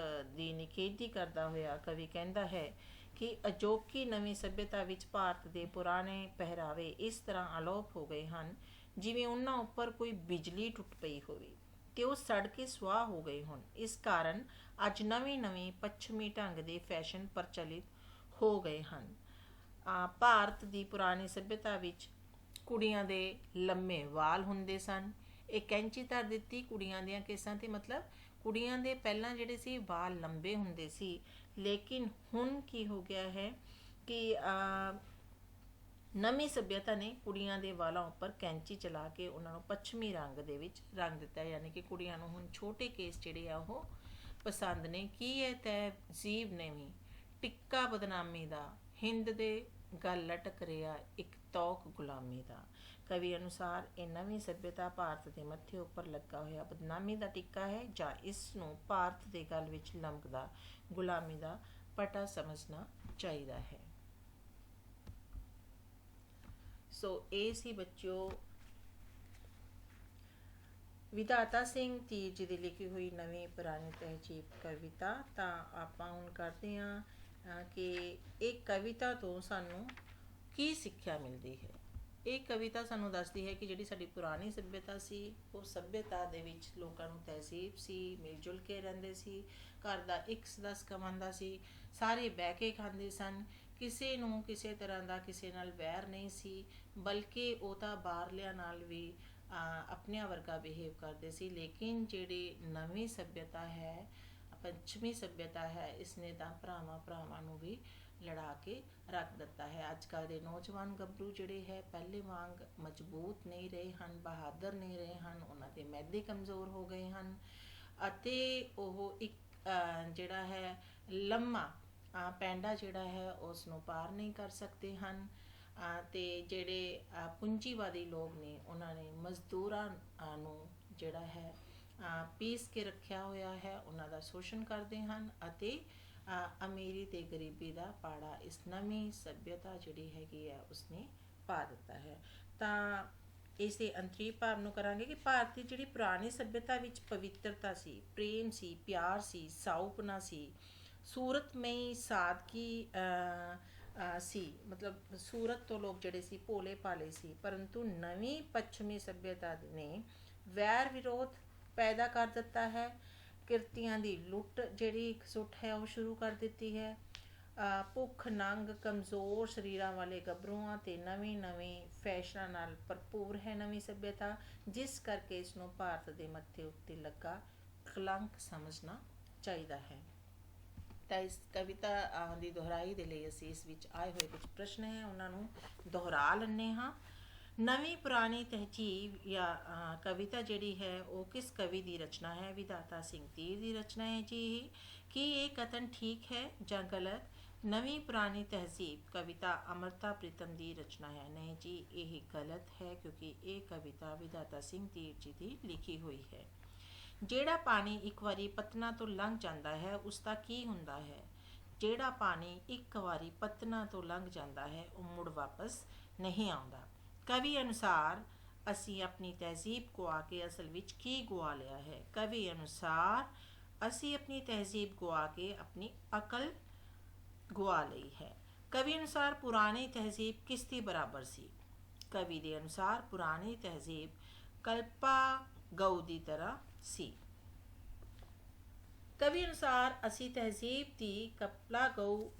ਦੀ ਨਿਖੇਧੀ ਕਰਦਾ ਹੋਇਆ ਕਵੀ ਕਹਿੰਦਾ ਹੈ ਕਿ ਅਜੋਕੀ ਨਵੀਂ ਸੱਭਿਅਤਾ ਵਿੱਚ ਭਾਰਤ ਦੇ ਪੁਰਾਣੇ ਪਹਿਰਾਵੇ ਇਸ ਤਰ੍ਹਾਂ ਅਲੋਪ ਹੋ ਗਏ ਹਨ ਜਿਵੇਂ ਉਹਨਾਂ ਉੱਪਰ ਕੋਈ ਬਿਜਲੀ ਟੁੱਟ ਪਈ ਹੋਵੇ ਤੇ ਉਹ ਸੜ ਕੇ ਸੁਆਹ ਹੋ ਗਏ ਹੋਣ। ਇਸ ਕਾਰਨ ਅੱਜ ਨਵੀਂ ਪੱਛਮੀ ਢੰਗ ਦੇ ਫੈਸ਼ਨ ਪ੍ਰਚਲਿਤ ਹੋ ਗਏ ਹਨ। ਭਾਰਤ ਦੀ ਪੁਰਾਣੀ ਸੱਭਿਅਤਾ ਵਿੱਚ ਕੁੜੀਆਂ ਦੇ ਲੰਮੇ ਵਾਲ ਹੁੰਦੇ ਸਨ। ਇਹ ਕੈਂਚੀ ਧਰ ਦਿੱਤੀ ਕੁੜੀਆਂ ਦੀਆਂ ਕੇਸਾਂ ਤੇ, ਮਤਲਬ ਕੁੜੀਆਂ ਦੇ ਪਹਿਲਾਂ ਜਿਹੜੇ ਸੀ ਵਾਲ ਲੰਬੇ ਹੁੰਦੇ ਸੀ, ਲੇਕਿਨ ਹੁਣ ਕੀ ਹੋ ਗਿਆ ਹੈ ਕਿ ਨਵੀਂ ਸੱਭਿਅਤਾ ਨੇ ਕੁੜੀਆਂ ਦੇ ਵਾਲਾਂ ਉੱਪਰ ਕੈਂਚੀ ਚਲਾ ਕੇ ਉਹਨਾਂ ਨੂੰ ਪੱਛਮੀ ਰੰਗ ਦੇ ਵਿੱਚ ਰੰਗ ਦਿੱਤਾ, ਯਾਨੀ ਕਿ ਕੁੜੀਆਂ ਨੂੰ ਹੁਣ ਛੋਟੇ ਕੇਸ ਜਿਹੜੇ ਆ ਉਹ ਪਸੰਦ ਨੇ। ਕੀ ਹੈ ਤਹਿਜ਼ੀਬ ਨੇ ਵੀ ਟਿੱਕਾ ਬਦਨਾਮੀ ਦਾ, ਹਿੰਦ ਦੇ ਗਲ ਲਟਕ ਰਿਹਾ ਇੱਕ ਤੌਕ ਗੁਲਾਮੀ ਦਾ। ਕਵੀ ਅਨੁਸਾਰ ਇਹ ਨਵੀਂ ਸੱਭਿਅਤਾ ਭਾਰਤ ਦੇ ਮੱਥੇ ਉੱਪਰ ਲੱਗਾ ਹੋਇਆ ਬਦਨਾਮੀ ਦਾ ਟਿੱਕਾ ਹੈ ਜਾਂ ਇਸ ਨੂੰ ਭਾਰਤ ਦੇ ਗਲ ਵਿੱਚ ਲਮਕਦਾ ਗੁਲਾਮੀ ਦਾ ਪਟਾ ਸਮਝਣਾ ਚਾਹੀਦਾ ਹੈ। ਸੋ ਇਹ ਸੀ ਬੱਚਿਓ ਵਿਧਾਤਾ ਸਿੰਘ ਤੀਰ ਜੀ ਦੀ ਲਿਖੀ ਹੋਈ ਨਵੀਂ ਪੁਰਾਣੀ ਤਹਿਜ਼ੀਬ ਕਵਿਤਾ। ਤਾਂ ਆਪਾਂ ਹੁਣ ਕਰਦੇ ਹਾਂ ਕਿ ਇਹ ਕਵਿਤਾ ਤੋਂ ਸਾਨੂੰ ਕੀ ਸਿੱਖਿਆ ਮਿਲਦੀ ਹੈ। ਇਹ ਕਵਿਤਾ ਸਾਨੂੰ ਦੱਸਦੀ ਹੈ ਕਿ ਜਿਹੜੀ ਸਾਡੀ ਪੁਰਾਣੀ ਸੱਭਿਅਤਾ ਸੀ ਉਹ ਸੱਭਿਅਤਾ ਦੇ ਵਿੱਚ ਲੋਕਾਂ ਨੂੰ ਤਹਿਜ਼ੀਬ ਸੀ, ਮਿਲ ਜੁਲ ਕੇ ਰਹਿੰਦੇ ਸੀ, ਘਰ ਦਾ ਇੱਕ ਸਦੱਸ ਕਮਾਉਂਦਾ ਸੀ, ਸਾਰੇ ਬਹਿ ਕੇ ਖਾਂਦੇ ਸਨ, ਕਿਸੇ ਨੂੰ ਕਿਸੇ ਤਰ੍ਹਾਂ ਦਾ ਕਿਸੇ ਨਾਲ ਵੈਰ ਨਹੀਂ ਸੀ, ਬਲਕਿ ਉਹ ਤਾਂ ਬਾਹਰਲਿਆਂ ਨਾਲ ਵੀ ਆਪਣਿਆਂ ਵਰਗਾ ਬਿਹੇਵ ਕਰਦੇ ਸੀ। ਲੇਕਿਨ ਜਿਹੜੀ ਨਵੀਂ ਸੱਭਿਅਤਾ ਹੈ, ਪੱਛਮੀ ਸੱਭਿਅਤਾ ਹੈ, ਇਸਨੇ ਤਾਂ ਭਰਾਵਾਂ ਨੂੰ ਵੀ ਲੜਾ ਕੇ ਰੱਖ ਦਿੱਤਾ ਹੈ। ਅੱਜ ਕੱਲ੍ਹ ਦੇ ਨੌਜਵਾਨ ਗੱਭਰੂ ਜਿਹੜੇ ਹੈ ਪਹਿਲੇ ਵਾਂਗ ਮਜ਼ਬੂਤ ਨਹੀਂ ਰਹੇ ਹਨ, ਬਹਾਦਰ ਨਹੀਂ ਰਹੇ ਹਨ, ਉਹਨਾਂ ਦੇ ਮਿਹਦੇ ਕਮਜ਼ੋਰ ਹੋ ਗਏ ਹਨ ਅਤੇ ਉਹ ਇੱਕ ਜਿਹੜਾ ਹੈ ਲੰਮਾ ਪੈਂਡਾ ਜਿਹੜਾ ਹੈ ਉਸ ਨੂੰ ਪਾਰ ਨਹੀਂ ਕਰ ਸਕਦੇ ਹਨ। ਅਤੇ ਜਿਹੜੇ ਪੂੰਜੀਵਾਦੀ ਲੋਕ ਨੇ ਉਹਨਾਂ ਨੇ ਮਜ਼ਦੂਰਾਂ ਨੂੰ ਜਿਹੜਾ ਹੈ ਪੀਸ ਕੇ ਰੱਖਿਆ ਹੋਇਆ ਹੈ, ਉਹਨਾਂ ਦਾ ਸ਼ੋਸ਼ਣ ਕਰਦੇ ਹਨ ਅਤੇ ਅਮੀਰੀ ਤੇ ਗਰੀਬੀ ਦਾ ਪਾੜਾ ਇਸ ਨਵੀਂ ਸੱਭਿਅਤਾ ਜਿਹੜੀ ਹੈਗੀ ਹੈ ਉਸਨੇ ਪਾ ਦਿੱਤਾ ਹੈ। ਤਾਂ ਇਸੇ ਅੰਤਰੀ ਭਾਵ ਨੂੰ ਕਰਾਂਗੇ ਕਿ ਭਾਰਤ ਦੀ ਜਿਹੜੀ ਪੁਰਾਣੀ ਸੱਭਿਅਤਾ ਵਿੱਚ ਪਵਿੱਤਰਤਾ ਸੀ, ਪ੍ਰੇਮ ਸੀ, ਪਿਆਰ ਸੀ, ਸਾਊਪਨਾ ਸੀ, ਸੂਰਤਮਈ ਸਾਦਗੀ ਸੀ, ਮਤਲਬ ਸੂਰਤ ਤੋਂ ਲੋਕ ਜਿਹੜੇ ਸੀ ਭੋਲੇ ਭਾਲੇ ਸੀ। ਪਰੰਤੂ ਨਵੀਂ ਪੱਛਮੀ ਸੱਭਿਅਤਾ ਨੇ ਵੈਰ ਵਿਰੋਧ ਪੈਦਾ ਕਰ ਦਿੱਤਾ ਹੈ। ਕਿਰਤੀਆਂ ਦੀ ਲੁੱਟ ਜਿਹੜੀ ਇੱਕ ਸੁੱਟ ਹੈ ਉਹ ਸ਼ੁਰੂ ਕਰ ਦਿੱਤੀ ਹੈ। ਭੁੱਖ ਨੰਗ ਕਮਜ਼ੋਰ ਸਰੀਰਾਂ ਵਾਲੇ ਗੱਭਰੂਆਂ ਤੇ ਨਵੇਂ ਫੈਸ਼ਨਾਂ ਨਾਲ ਭਰਪੂਰ ਹੈ ਨਵੀਂ ਸੱਭਿਅਤਾ, ਜਿਸ ਕਰਕੇ ਇਸ ਨੂੰ ਭਾਰਤ ਦੇ ਮੱਥੇ ਉੱਤੇ ਲੱਗਾ ਕਲੰਕ ਸਮਝਣਾ ਚਾਹੀਦਾ ਹੈ। ਤਾਂ ਇਸ ਕਵਿਤਾ ਦੀ ਦੁਹਰਾਈ ਦੇ ਲਈ ਅਸੀਂ ਇਸ ਵਿੱਚ ਆਏ ਹੋਏ ਕੁਝ ਪ੍ਰਸ਼ਨ ਹੈ ਉਹਨਾਂ ਨੂੰ ਦੁਹਰਾ ਲੈਂਦੇ ਹਾਂ। ਨਵੀਂ ਪੁਰਾਣੀ ਤਹਿਜੀਬ ਜਾਂ ਕਵਿਤਾ ਜਿਹੜੀ ਹੈ ਉਹ ਕਿਸ ਕਵੀ ਦੀ ਰਚਨਾ ਹੈ? ਵਿਧਾਤਾ ਸਿੰਘ ਤੀਰ ਦੀ ਰਚਨਾ ਹੈ ਜੀ। ਕੀ ਇਹ ਕਥਨ ਠੀਕ ਹੈ ਜਾਂ ਗਲਤ? ਨਵੀਂ ਪੁਰਾਣੀ ਤਹਿਜ਼ੀਬ ਕਵਿਤਾ ਅਮਰਤਾ ਪ੍ਰੀਤਮ ਦੀ ਰਚਨਾ ਹੈ। ਨਹੀਂ ਜੀ, ਇਹ ਗਲਤ ਹੈ ਕਿਉਂਕਿ ਇਹ ਕਵਿਤਾ ਵਿਧਾਤਾ ਸਿੰਘ ਤੀਰ ਜੀ ਦੀ ਲਿਖੀ ਹੋਈ ਹੈ। ਜਿਹੜਾ ਪਾਣੀ ਇੱਕ ਵਾਰੀ ਪਤਨਾ ਤੋਂ ਲੰਘ ਜਾਂਦਾ ਹੈ ਉਸ ਦਾ ਕੀ ਹੁੰਦਾ ਹੈ? ਜਿਹੜਾ ਪਾਣੀ ਇੱਕ ਵਾਰੀ ਪਤਨਾ ਤੋਂ ਲੰਘ ਜਾਂਦਾ ਹੈ ਉਹ ਮੁੜ ਵਾਪਸ ਨਹੀਂ ਆਉਂਦਾ। ਕਵੀ ਅਨੁਸਾਰ ਅਸੀਂ ਆਪਣੀ ਤਹਿਜ਼ੀਬ ਗੁਆ ਕੇ ਅਸਲ ਵਿੱਚ ਕੀ ਗੁਆ ਲਿਆ ਹੈ? ਕਵੀ ਅਨੁਸਾਰ ਅਸੀਂ ਆਪਣੀ ਤਹਿਜ਼ੀਬ ਗੁਆ ਕੇ ਆਪਣੀ ਅਕਲ ਗੁਆ ਲਈ ਹੈ। ਕਵੀ ਅਨੁਸਾਰ ਪੁਰਾਣੀ ਤਹਿਜ਼ੀਬ ਕਿਸ ਦੀ ਬਰਾਬਰ ਸੀ? ਕਵੀ ਦੇ ਅਨੁਸਾਰ ਪੁਰਾਣੀ ਤਹਿਜ਼ੀਬ ਕਲਪਾ ਗਊ ਦੀ ਤਰ੍ਹਾਂ ਸੀ। ਕਵੀ ਅਨੁਸਾਰ ਅਸੀਂ ਤਹਿਜ਼ੀਬ ਦੀ ਕਪਲਾ ਗਊ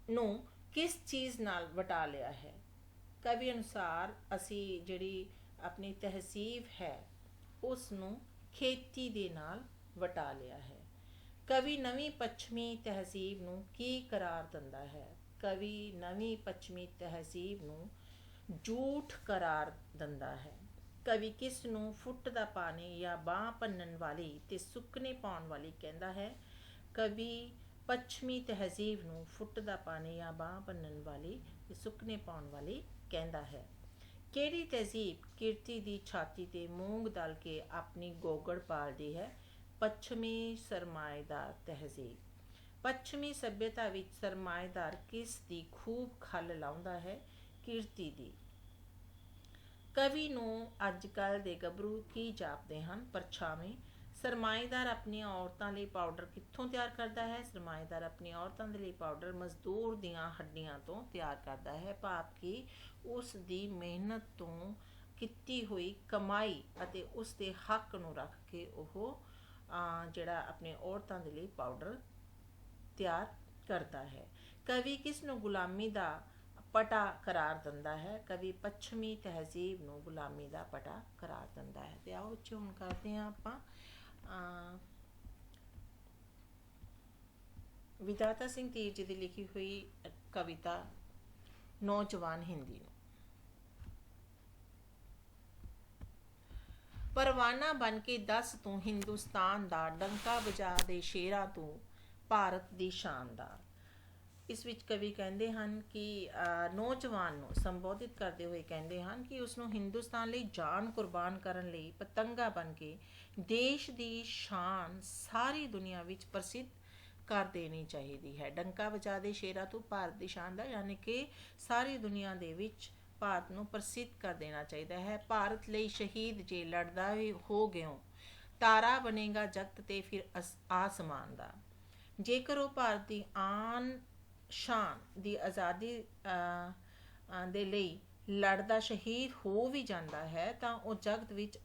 ਨੂੰ ਕਿਸ ਚੀਜ਼ ਨਾਲ ਵਟਾ ਲਿਆ ਹੈ? ਕਵੀ ਅਨੁਸਾਰ ਅਸੀਂ ਜਿਹੜੀ ਆਪਣੀ ਤਹਿਜ਼ੀਬ ਹੈ ਉਸ ਨੂੰ ਖੇਤੀ ਦੇ ਨਾਲ ਵਟਾ ਲਿਆ ਹੈ। ਕਵੀ ਨਵੀਂ ਪੱਛਮੀ ਤਹਿਜ਼ੀਬ ਨੂੰ ਕੀ ਕਰਾਰ ਦਿੰਦਾ ਹੈ? ਕਵੀ ਨਵੀਂ ਪੱਛਮੀ ਤਹਿਜ਼ੀਬ ਨੂੰ ਝੂਠ ਕਰਾਰ ਦਿੰਦਾ ਹੈ। ਕਵੀ ਕਿਸ ਨੂੰ ਫੁੱਟ ਦਾ ਪਾਣੀ ਜਾਂ ਬਾਂਹ ਭੰਨਣ ਵਾਲੀ ਤੇ ਸੁੱਕਣੇ ਪਾਉਣ ਵਾਲੀ ਕਹਿੰਦਾ ਹੈ? ਕਵੀ ਪੱਛਮੀ ਤਹਿਜ਼ੀਬ ਨੂੰ ਫੁੱਟ ਦਾ ਪਾਣੀ ਜਾਂ ਬਾਂਹ ਭੰਨਣ ਵਾਲੀ ਤੇ ਸੁੱਕਣੇ ਪਾਉਣ ਵਾਲੀ ਕਹਿੰਦਾ ਹੈ। ਕਿਹੜੀ ਤਹਿਜ਼ੀਬ ਕਿਰਤੀ ਦੀ ਛਾਤੀ ਤੇ ਮੂੰਗ ਦਲ ਕੇ ਆਪਣੀ ਗੋਗੜ ਪਾਲਦੀ ਹੈ? ਪੱਛਮੀ ਸਰਮਾਏਦਾਰ ਤਹਿਜ਼ੀਬ। ਪੱਛਮੀ ਸੱਭਿਅਤਾ ਵਿੱਚ ਸਰਮਾਏਦਾਰ ਕਿਸ ਦੀ ਖੂਬ ਖੱਲ ਲਾਉਂਦਾ ਹੈ? ਕਿਰਤੀ ਦੀ। ਕਵੀ ਨੂੰ ਅੱਜ ਕੱਲ੍ਹ ਦੇ ਗੱਭਰੂ ਕੀ ਜਾਪਦੇ ਹਨ? ਪਰਛਾਵੇਂ। ਸਰਮਾਏਦਾਰ ਆਪਣੀਆਂ ਔਰਤਾਂ ਲਈ ਪਾਊਡਰ ਕਿੱਥੋਂ ਤਿਆਰ ਕਰਦਾ ਹੈ? ਸਰਮਾਏਦਾਰ ਆਪਣੀਆਂ ਔਰਤਾਂ ਦੇ ਲਈ ਪਾਊਡਰ ਮਜ਼ਦੂਰ ਦੀਆਂ ਹੱਡੀਆਂ ਤੋਂ ਤਿਆਰ ਕਰਦਾ ਹੈ, ਭਾਵ ਕਿ ਉਸ ਦੀ ਮਿਹਨਤ ਤੋਂ ਕੀਤੀ ਹੋਈ ਕਮਾਈ ਅਤੇ ਉਸ ਦੇ ਹੱਕ ਨੂੰ ਰੱਖ ਕੇ ਉਹ ਜਿਹੜਾ ਆਪਣੇ ਔਰਤਾਂ ਦੇ ਲਈ ਪਾਊਡਰ ਤਿਆਰ ਕਰਦਾ ਹੈ। ਕਵੀ ਕਿਸ ਨੂੰ ਗੁਲਾਮੀ ਦਾ ਪਟਾ ਕਰਾਰ ਦਿੰਦਾ ਹੈ? ਕਵੀ ਪੱਛਮੀ ਤਹਿਜ਼ੀਬ ਨੂੰ ਗੁਲਾਮੀ ਦਾ ਪਟਾ ਕਰਾਰ ਦਿੰਦਾ ਹੈ। ਤੇ ਆਓ ਉੱਚੇ ਹੁਣ ਕਰਦੇ ਹਾਂ ਆਪਾਂ ਵਿਧਾਤਾ ਸਿੰਘ ਤੀਰ ਜੀ ਦੀ ਲਿਖੀ ਹੋਈ ਕਵਿਤਾ ਨੌਜਵਾਨ ਹਿੰਦੀ ਨੂੰ। ਪਰਵਾਨਾ ਬਣ ਕੇ ਦੱਸ ਤੂੰ ਹਿੰਦੁਸਤਾਨ ਦਾ, ਡੰਕਾ ਵਜਾ ਦੇ ਸ਼ੇਰਾਂ ਤੂੰ ਭਾਰਤ ਦੀ ਸ਼ਾਨ ਦਾ। ਇਸ ਵਿੱਚ ਕਵੀ ਕਹਿੰਦੇ ਹਨ ਕਿ ਨੌਜਵਾਨ ਨੂੰ ਸੰਬੋਧਿਤ ਕਰਦੇ ਹੋਏ ਕਹਿੰਦੇ ਹਨ ਕਿ ਉਸਨੂੰ ਹਿੰਦੁਸਤਾਨ ਲਈ ਜਾਨ ਕੁਰਬਾਨ ਕਰਨ ਲਈ ਪਤੰਗਾ ਬਣ ਕੇ ਦੇਸ਼ ਦੀ ਸ਼ਾਨ ਸਾਰੀ ਦੁਨੀਆ ਵਿੱਚ ਪ੍ਰਸਿੱਧ ਕਰ ਦੇਣੀ ਚਾਹੀਦੀ ਹੈ। ਡੰਕਾ ਵਜਾ ਦੇ ਸ਼ੇਰਾਂ ਤੂੰ ਭਾਰਤ ਦੀ ਸ਼ਾਨ ਦਾ, ਯਾਨੀ ਕਿ ਸਾਰੀ ਦੁਨੀਆ ਦੇ ਵਿੱਚ ਭਾਰਤ ਨੂੰ ਪ੍ਰਸਿੱਧ ਕਰ ਦੇਣਾ ਚਾਹੀਦਾ ਹੈ। ਭਾਰਤ ਲਈ ਸ਼ਹੀਦ ਜੇ ਲੜਦਾ ਵੀ ਹੋ ਗਿਓ, ਤਾਰਾ ਬਣੇਗਾ ਜਗਤ ਤੇ ਫਿਰ ਆਸਮਾਨ ਦਾ। ਜੇਕਰ ਉਹ ਭਾਰਤ ਦੀ ਆਨ ਸ਼ਾਨ ਦੀ ਆਜ਼ਾਦੀ ਦੇ ਲਈ ਲੜਦਾ ਸ਼ਹੀਦ ਹੋ ਵੀ ਜਾਂਦਾ ਹੈ ਤਾਂ ਉਹ ਜਗਤ ਵਿੱਚ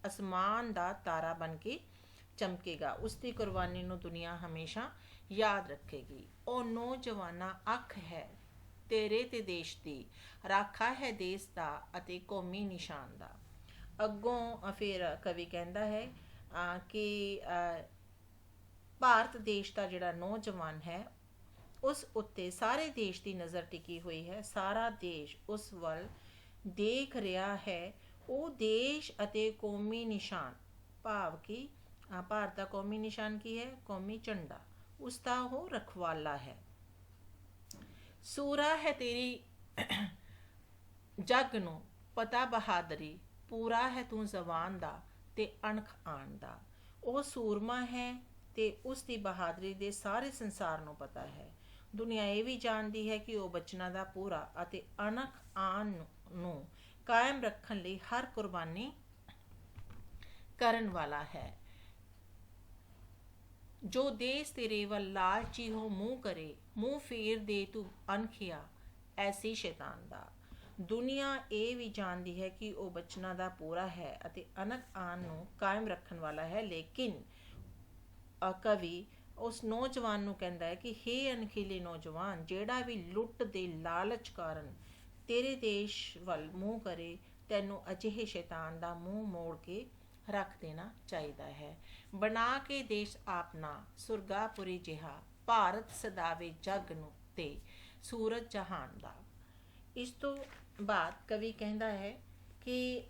ਅਸਮਾਨ ਦਾ ਤਾਰਾ ਬਣ ਕੇ ਚਮਕੇਗਾ। ਉਸ ਦੀ ਕੁਰਬਾਨੀ ਨੂੰ ਦੁਨੀਆ ਹਮੇਸ਼ਾ ਯਾਦ ਰੱਖੇਗੀ। ਉਹ ਨੌਜਵਾਨਾਂ ਅੱਖ ਹੈ ਤੇਰੇ ਤੇ ਦੇਸ਼ ਦੀ, ਰਾਖਾ ਹੈ ਦੇਸ਼ ਦਾ ਅਤੇ ਕੌਮੀ ਨਿਸ਼ਾਨ ਦਾ। ਅੱਗੋਂ ਫਿਰ ਕਵੀ ਕਹਿੰਦਾ ਹੈ ਕਿ ਭਾਰਤ ਦੇਸ਼ ਦਾ ਜਿਹੜਾ ਨੌਜਵਾਨ ਹੈ ਉਸ ਉੱਤੇ ਸਾਰੇ ਦੇਸ਼ ਦੀ ਨਜ਼ਰ ਟਿਕੀ ਹੋਈ ਹੈ। ਸਾਰਾ ਦੇਸ਼ ਉਸ ਵੱਲ ਦੇਖ ਰਿਹਾ ਹੈ। ਉਹ ਦੇਸ਼ ਅਤੇ ਕੌਮੀ ਨਿਸ਼ਾਨ, ਭਾਵ ਕਿ ਭਾਰਤ ਦਾ ਕੌਮੀ ਨਿਸ਼ਾਨ ਕੀ ਹੈ? ਕੌਮੀ ਝੰਡਾ, ਉਸ ਦਾ ਉਹ ਰਖਵਾਲਾ ਹੈ। ਸੂਰਾ ਹੈ ਤੇਰੀ ਜੱਗ ਨੂੰ ਪਤਾ ਬਹਾਦਰੀ, ਪੂਰਾ ਹੈ ਤੂੰ ਜ਼ਬਾਨ ਦਾ ਤੇ ਅਣਖ ਆਣ ਦਾ। ਉਹ ਸੂਰਮਾ ਹੈ ਤੇ ਉਸ ਦੀ ਬਹਾਦਰੀ ਦੇ ਸਾਰੇ ਸੰਸਾਰ ਨੂੰ ਪਤਾ ਹੈ। ਦੁਨੀਆ ਇਹ ਵੀ ਜਾਣਦੀ ਹੈ ਕਿ ਉਹ ਬਚਨਾਂ ਦਾ ਪੂਰਾ ਅਤੇ ਅਣਖ ਆਣ ਨੂੰ ਕਾਇਮ ਰੱਖਣ ਲਈ ਹਰ ਕੁਰਬਾਨੀ ਕਰਨ ਵਾਲਾ ਹੈ। ਜੋ ਦੇਸ਼ ਤੇਰੇ ਵੱਲ ਲਾਲਚੀ ਹੋ ਮੂੰਹ ਕਰੇ, ਮੂੰਹ ਫੇਰ ਦੇ ਤੂੰ ਅਣਖਿਆ ਐਸੀ ਸ਼ੈਤਾਨ ਦਾ। ਦੁਨੀਆ ਇਹ ਵੀ ਜਾਣਦੀ ਹੈ ਕਿ ਉਹ ਬਚਨਾਂ ਦਾ ਪੂਰਾ ਹੈ ਅਤੇ ਅਣਖ ਆਨ ਨੂੰ ਕਾਇਮ ਰੱਖਣ ਵਾਲਾ ਹੈ। ਲੇਕਿਨ ਕਵੀ ਉਸ ਨੌਜਵਾਨ ਨੂੰ ਕਹਿੰਦਾ ਹੈ ਕਿ ਹੇ ਅਣਖੀਲੇ ਨੌਜਵਾਨ, ਜਿਹੜਾ ਵੀ ਲੁੱਟ ਦੇ ਲਾਲਚ ਕਾਰਨ ਤੇਰੇ ਦੇਸ਼ ਵੱਲ ਮੂੰਹ ਕਰੇ, ਤੈਨੂੰ ਅਜਿਹੇ ਸ਼ੈਤਾਨ ਦਾ ਮੂੰਹ ਮੋੜ ਕੇ ਰੱਖ ਦੇਣਾ ਚਾਹੀਦਾ ਹੈ। ਬਣਾ ਕੇ ਦੇਸ਼ ਆਪਣਾ ਸੁਰਗਾਪੁਰੀ ਜਿਹਾ, ਭਾਰਤ ਸਦਾਵੇ ਜਗ ਨੂੰ ਤੇ ਸੂਰਜ ਜਹਾਨ ਦਾ। ਇਸ ਤੋਂ ਬਾਅਦ ਕਵੀ ਕਹਿੰਦਾ ਹੈ ਕਿ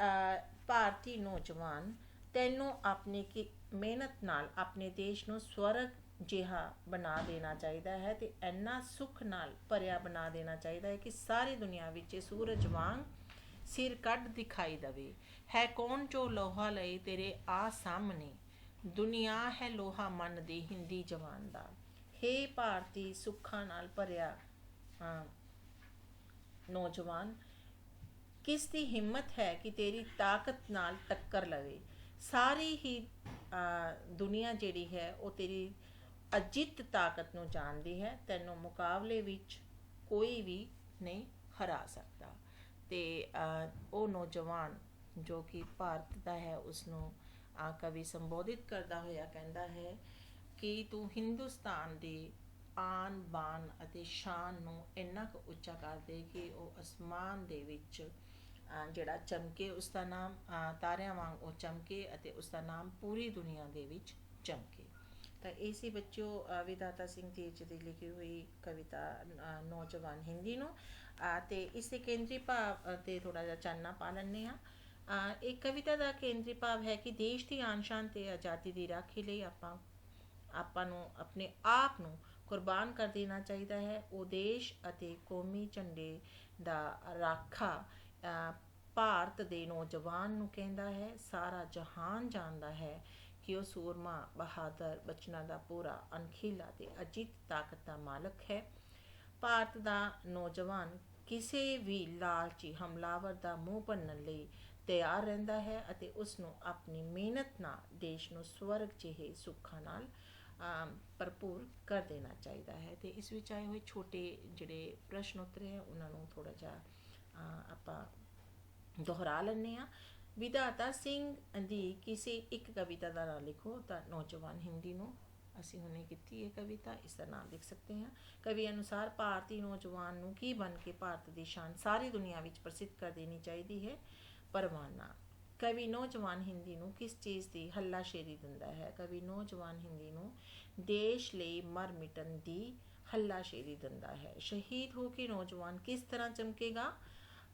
ਭਾਰਤੀ ਨੌਜਵਾਨ, ਤੈਨੂੰ ਆਪਣੀ ਮਿਹਨਤ ਨਾਲ ਆਪਣੇ ਦੇਸ਼ ਨੂੰ ਸਵਰਗ ਜਿਹਾ ਬਣਾ ਦੇਣਾ ਚਾਹੀਦਾ ਹੈ ਅਤੇ ਇੰਨਾ ਸੁੱਖ ਨਾਲ ਭਰਿਆ ਬਣਾ ਦੇਣਾ ਚਾਹੀਦਾ ਹੈ ਕਿ ਸਾਰੀ ਦੁਨੀਆ ਵਿੱਚ ਸੂਰਜ ਵਾਂਗ ਸਿਰ ਕੱਢ ਦਿਖਾਈ ਦੇਵੇ। ਹੈ ਕੌਣ ਜੋ ਲੋਹਾ ਲਏ ਤੇਰੇ ਆ ਸਾਹਮਣੇ, ਦੁਨੀਆ ਹੈ ਲੋਹਾ ਮਨ ਦੀ ਹਿੰਦੀ ਜਵਾਨ ਦਾ। ਹੇ ਭਾਰਤੀ ਸੁੱਖਾਂ ਨਾਲ ਭਰਿਆ ਨੌਜਵਾਨ, ਕਿਸ ਦੀ ਹਿੰਮਤ ਹੈ ਕਿ ਤੇਰੀ ਤਾਕਤ ਨਾਲ ਟੱਕਰ ਲਵੇ। ਸਾਰੀ ਹੀ ਦੁਨੀਆ ਜਿਹੜੀ ਹੈ ਉਹ ਤੇਰੀ ਅਜਿੱਤ ਤਾਕਤ ਨੂੰ ਜਾਣਦੀ ਹੈ। ਤੈਨੂੰ ਮੁਕਾਬਲੇ ਵਿੱਚ ਕੋਈ ਵੀ ਨਹੀਂ ਹਰਾ ਸਕਦਾ। ਅਤੇ ਉਹ ਨੌਜਵਾਨ ਜੋ ਕਿ ਭਾਰਤ ਦਾ ਹੈ, ਉਸਨੂੰ ਕਵੀ ਸੰਬੋਧਿਤ ਕਰਦਾ ਹੋਇਆ ਕਹਿੰਦਾ ਹੈ ਕਿ ਤੂੰ ਹਿੰਦੁਸਤਾਨ ਦੀ ਆਨ ਬਾਨ ਅਤੇ ਸ਼ਾਨ ਨੂੰ ਇੰਨਾ ਕੁ ਉੱਚਾ ਕਰ ਦੇ ਕਿ ਉਹ ਅਸਮਾਨ ਦੇ ਵਿੱਚ ਜਿਹੜਾ ਚਮਕੇ, ਉਸਦਾ ਨਾਮ ਤਾਰਿਆਂ ਵਾਂਗ ਉਹ ਚਮਕੇ ਅਤੇ ਉਸਦਾ ਨਾਮ ਪੂਰੀ ਦੁਨੀਆ ਦੇ ਵਿੱਚ ਚਮਕੇ। ਤਾਂ ਇਹ ਸੀ ਬੱਚਿਓ ਵਿਧਾਤਾ ਸਿੰਘ ਧੀਰ ਜੀ ਦੀ ਲਿਖੀ ਹੋਈ ਕਵਿਤਾ ਨੌਜਵਾਨ ਹਿੰਦੀ ਨੂੰ। ਅਤੇ ਇਸ ਦੇ ਕੇਂਦਰੀ ਭਾਵ 'ਤੇ ਥੋੜ੍ਹਾ ਜਿਹਾ ਚਾਨਣਾ ਪਾ ਲੈਂਦੇ ਹਾਂ। ਇਹ ਕਵਿਤਾ ਦਾ ਕੇਂਦਰੀ ਭਾਵ ਹੈ ਕਿ ਦੇਸ਼ ਦੀ ਆਨ ਸ਼ਾਨ ਅਤੇ ਆਜ਼ਾਦੀ ਦੀ ਰਾਖੀ ਲਈ ਆਪਾਂ ਨੂੰ ਆਪਣੇ ਆਪ ਨੂੰ ਕੁਰਬਾਨ ਕਰ ਦੇਣਾ ਚਾਹੀਦਾ ਹੈ। ਉਹ ਦੇਸ਼ ਅਤੇ ਕੌਮੀ ਝੰਡੇ ਦਾ ਰਾਖਾ ਭਾਰਤ ਦੇ ਨੌਜਵਾਨ ਨੂੰ ਕਹਿੰਦਾ ਹੈ। ਸਾਰਾ ਜਹਾਨ ਜਾਣਦਾ ਹੈ ਕਿ ਉਹ ਸੂਰਮਾ, ਬਹਾਦਰ, ਬਚਨਾਂ ਦਾ ਪੂਰਾ, ਅਣਖੀਲਾ ਅਤੇ ਅਜਿੱਤ ਤਾਕਤ ਦਾ ਮਾਲਕ ਹੈ। ਭਾਰਤ ਦਾ ਨੌਜਵਾਨ ਕਿਸੇ ਵੀ ਲਾਲਚੀ ਹਮਲਾਵਰ ਦਾ ਮੂੰਹ ਭੰਨਣ ਲਈ ਤਿਆਰ ਰਹਿੰਦਾ ਹੈ ਅਤੇ ਉਸ ਨੂੰ ਆਪਣੀ ਮਿਹਨਤ ਨਾਲ ਦੇਸ਼ ਨੂੰ ਸਵਰਗ ਜਿਹੇ ਸੁੱਖਾਂ ਨਾਲ ਭਰਪੂਰ ਕਰ ਦੇਣਾ ਚਾਹੀਦਾ ਹੈ। ਅਤੇ ਇਸ ਵਿੱਚ ਆਏ ਹੋਏ ਛੋਟੇ ਜਿਹੜੇ ਪ੍ਰਸ਼ਨ ਉੱਤਰ ਹੈ ਉਹਨਾਂ ਨੂੰ ਥੋੜ੍ਹਾ ਜਿਹਾ ਆਪਾਂ ਦੁਹਰਾ ਲੈਂਦੇ ਹਾਂ। ਵਿਧਾਤਾ ਸਿੰਘ ਦੀ ਕਿਸੇ ਇੱਕ ਕਵਿਤਾ ਦਾ ਨਾਂ ਲਿਖੋ। ਤਾਂ ਨੌਜਵਾਨ ਹਿੰਦੀ ਨੂੰ ਅਸੀਂ ਹੁਣੇ ਕੀਤੀ ਇਹ ਕਵਿਤਾ, ਇਸ ਦਾ ਨਾਮ ਲਿਖ ਸਕਦੇ ਹਾਂ। ਕਵੀ ਅਨੁਸਾਰ ਭਾਰਤੀ ਨੌਜਵਾਨ ਨੂੰ ਕੀ ਬਣ ਕੇ ਭਾਰਤ ਦੀ ਸ਼ਾਨ ਸਾਰੀ ਦੁਨੀਆ ਵਿੱਚ ਪ੍ਰਸਿੱਧ ਕਰ ਦੇਣੀ ਚਾਹੀਦੀ ਹੈ। ਪਰਵਾਨਾ। ਕਵੀ ਨੌਜਵਾਨ ਹਿੰਦੀ ਨੂੰ ਕਿਸ ਚੀਜ਼ ਦੀ ਹੱਲਾਸ਼ੇਰੀ ਦਿੰਦਾ ਹੈ? ਕਵੀ ਨੌਜਵਾਨ ਹਿੰਦੀ ਨੂੰ ਦੇਸ਼ ਲਈ ਮਰ ਮਿਟਣ ਦੀ ਹੱਲਾਸ਼ੇਰੀ ਦਿੰਦਾ ਹੈ। ਸ਼ਹੀਦ ਹੋ ਕੇ ਨੌਜਵਾਨ ਕਿਸ ਤਰ੍ਹਾਂ ਚਮਕੇਗਾ?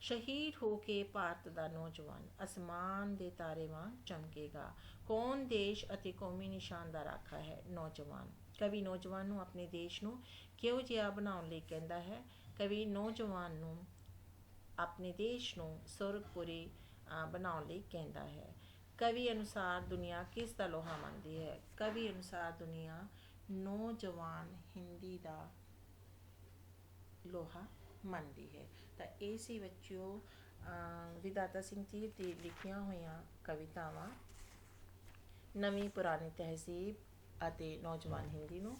ਸ਼ਹੀਦ ਹੋ ਕੇ ਭਾਰਤ ਦਾ ਨੌਜਵਾਨ ਅਸਮਾਨ ਦੇ ਤਾਰੇ ਵਾਂਗ ਚਮਕੇਗਾ। ਕੌਣ ਦੇਸ਼ ਅਤੇ ਕੌਮੀ ਨਿਸ਼ਾਨ ਦਾ ਰਾਖਾ ਹੈ? ਨੌਜਵਾਨ। ਕਵੀ ਨੌਜਵਾਨ ਨੂੰ ਆਪਣੇ ਦੇਸ਼ ਨੂੰ ਕਿਹੋ ਜਿਹਾ ਬਣਾਉਣ ਲਈ ਕਹਿੰਦਾ ਹੈ? ਕਵੀ ਨੌਜਵਾਨ ਨੂੰ ਆਪਣੇ ਦੇਸ਼ ਨੂੰ ਸੁਰਗਪੁਰੀ ਬਣਾਉਣ ਲਈ ਕਹਿੰਦਾ ਹੈ। ਕਵੀ ਅਨੁਸਾਰ ਦੁਨੀਆ ਕਿਸ ਦਾ ਲੋਹਾ ਮੰਨਦੀ ਹੈ? ਕਵੀ ਅਨੁਸਾਰ ਦੁਨੀਆ ਨੌਜਵਾਨ ਹਿੰਦੀ ਦਾ ਲੋਹਾ ਮੰਨਦੀ ਹੈ। ਤਾਂ ਇਹ ਸੀ ਬੱਚਿਓ ਵਿਧਾਤਾ ਸਿੰਘ ਧੀਰ ਦੀ ਲਿਖੀਆਂ ਹੋਈਆਂ ਕਵਿਤਾਵਾਂ ਨਵੀਂ ਪੁਰਾਣੀ ਤਹਿਜ਼ੀਬ ਅਤੇ ਨੌਜਵਾਨ ਹਿੰਦੀ ਨੂੰ।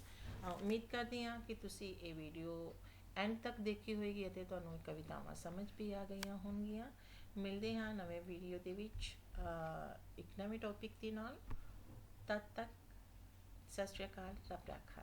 ਉਮੀਦ ਕਰਦੀ ਹਾਂ ਕਿ ਤੁਸੀਂ ਇਹ ਵੀਡੀਓ ਐਂਡ ਤੱਕ ਦੇਖੀ ਹੋਏਗੀ ਅਤੇ ਤੁਹਾਨੂੰ ਇਹ ਕਵਿਤਾਵਾਂ ਸਮਝ ਵੀ ਆ ਗਈਆਂ ਹੋਣਗੀਆਂ। ਮਿਲਦੇ ਹਾਂ ਨਵੇਂ ਵੀਡੀਓ ਦੇ ਵਿੱਚ ਇੱਕ ਨਵੇਂ ਟੌਪਿਕ ਦੇ ਨਾਲ। ਤਦ ਤੱਕ ਸਤਿ ਸ਼੍ਰੀ ਅਕਾਲ, ਰੱਬ ਰਾਖਾ।